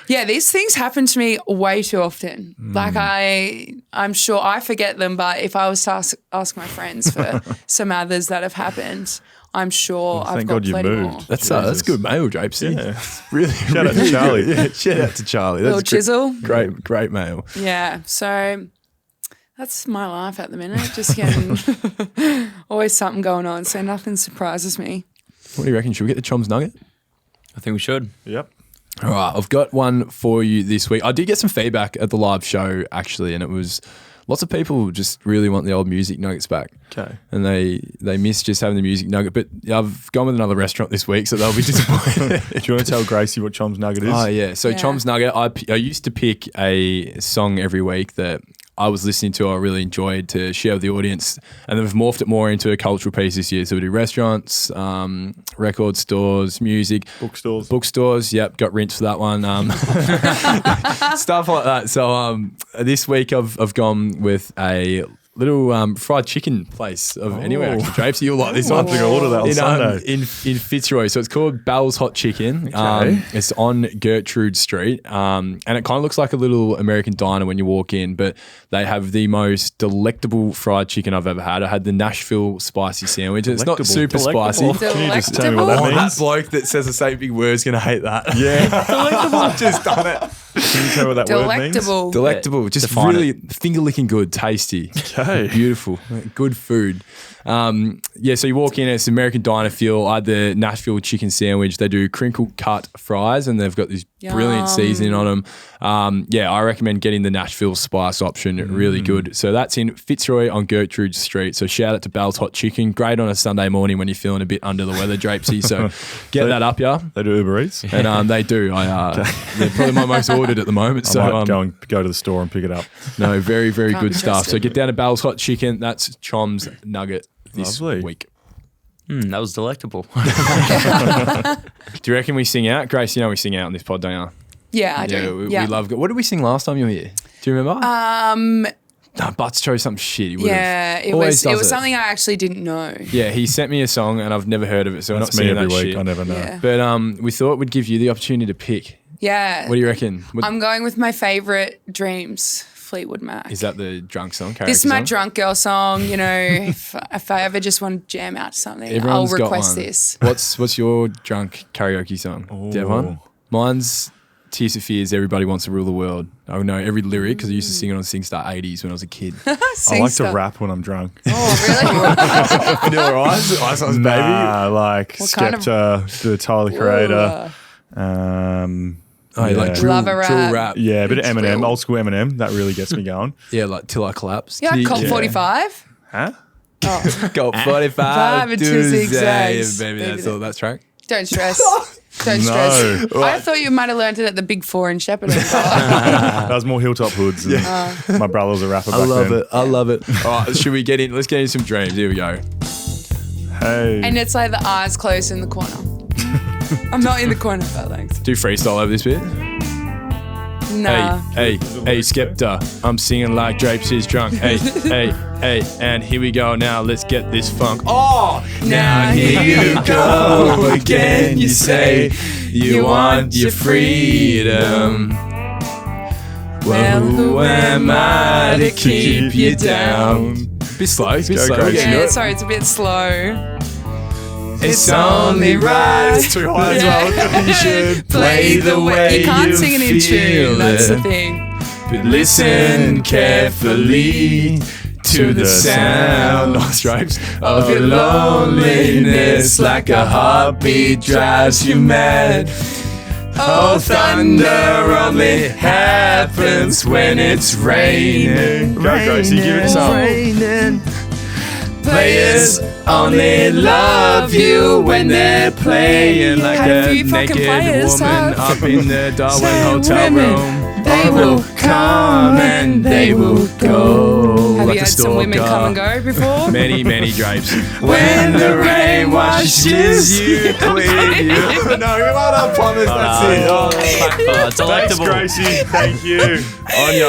yeah, these things happen to me way too often. Like I'm sure I forget them, but if I was to ask my friends for some others that have happened, I'm sure I've got plenty more. That's good mail, Drapesy. Yeah. Really, Shout out to Charlie. Yeah, shout out to Charlie. That's Little chisel. Great mail. Yeah, so that's my life at the minute. Just getting always something going on, so nothing surprises me. What do you reckon? Should we get the Chom's nugget? I think we should. Yep. All right, I've got one for you this week. I did get some feedback at the live show, actually, and it was lots of people just really want the old music nuggets back. Okay. And they miss just having the music nugget. But I've gone with another restaurant this week, so they'll be disappointed. Do you want to tell Gracie what Chom's nugget is? Oh, yeah. So Yeah. Chom's nugget, I used to pick a song every week that I was listening to, I really enjoyed to share with the audience. And then we've morphed it more into a cultural piece this year. So we do restaurants, record stores, music. Bookstores. Yep, got rinsed for that one. Stuff like that. So this week I've gone with a little fried chicken place of anywhere. Actually, Drapesy, you'll like this one. I think I ordered that on Sunday. In Fitzroy. So it's called Bell's Hot Chicken. Okay. It's on Gertrude Street. And it kind of looks like a little American diner when you walk in, but they have the most delectable fried chicken I've ever had. I had the Nashville spicy sandwich. It's not super spicy. Can you just tell me what that Oh, means? that bloke that says the same big word is going to hate that. Yeah. I've just done it. Can you tell me what that word means? Delectable. Delectable, just define really finger licking good, tasty, beautiful, good food. So you walk in, it's American diner feel. I had the Nashville chicken sandwich. They do crinkle cut fries, and they've got this brilliant seasoning on them. I recommend getting the Nashville spice option. Really good. So that's in Fitzroy on Gertrude Street. So shout out to Bell's Hot Chicken. Great on a Sunday morning when you're feeling a bit under the weather, Drapesy. So get that up, yeah. They do Uber Eats. And they do. They're probably my most ordered at the moment. So I might go to the store and pick it up. no, very, very Can't good be stuff. So trusted. get down to Bell's Hot Chicken. That's Chom's nugget this Lovely. week. That was delectable. Do you reckon we sing out? Grace, you know we sing out on this pod, don't you? Yeah, I do. We love. What did we sing last time you were here? Do you remember? No, Butts chose something shit. He would've. Yeah, it Always was does something I actually didn't know. Yeah, he sent me a song and I've never heard of it, so That's we're me not singing every that week. shit. I never know. Yeah. But we thought we'd give you the opportunity to pick. Yeah. What do you reckon? I'm going with my favourite Dreams, Fleetwood Mac. Is that the drunk song? This is my song? drunk girl song, you know, if I ever just want to jam out to something, Everyone's I'll got request one. this. What's your drunk karaoke song? Do you have one? Mine's Tears for Fears, Everybody Wants to Rule the World. I know every lyric because I used to sing it on SingStar 80s when I was a kid. I like to rap when I'm drunk. Oh, really? Vanilla Ice? Ice Baby? Nah, like What kind of- Skepta, the Tyler Creator. You like drill Love a rap. rap. Yeah, a bit of Eminem, Drill. old school Eminem. That really gets me going. Yeah, like Till I Collapse. Yeah, Colt Yeah. 45. Huh? Oh, Got 45 Five and two zigzags. Baby, Baby, that's all that track. don't stress. Don't stress. I thought you might have learned it at the Big Four in Shepparton. That was more Hilltop Hoods. And my brother was a rapper back then. I love it. All right, should we get in? Let's get in some dreams. Here we go. Hey. And it's like the eyes closed in the corner. I'm not in the corner, but thanks. Do freestyle over this bit. Nah. Hey, Skepta. I'm singing like Drapesy's drunk. Hey, and here we go now. Let's get this funk. Oh, now here you go again. You say you want your freedom. Well, who am I to keep you down? Bit slow, bit slow. Gracie. Yeah, sorry, it's a bit slow. It's only right. It's too high as well. You should play the way you can't you sing it in feel tune. That's the it. thing. But listen carefully to the sound of your loneliness, like a heartbeat drives you mad. Oh, thunder only happens when it's raining. Go, Gracie, give it some. Raining. Players only love you when they're playing like Have a you fucking naked players woman have up in the Darwin some hotel women? room. They will come and they will go. Have like you a had some women stalker. come and go before? Many drapes. When the rain washes you clean. No, well done, Plummers. That's it. Oh, Thanks, Delectable. Gracie. Thank you.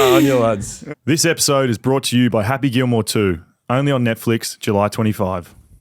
on your lads. This episode is brought to you by Happy Gilmore 2, only on Netflix, July 25.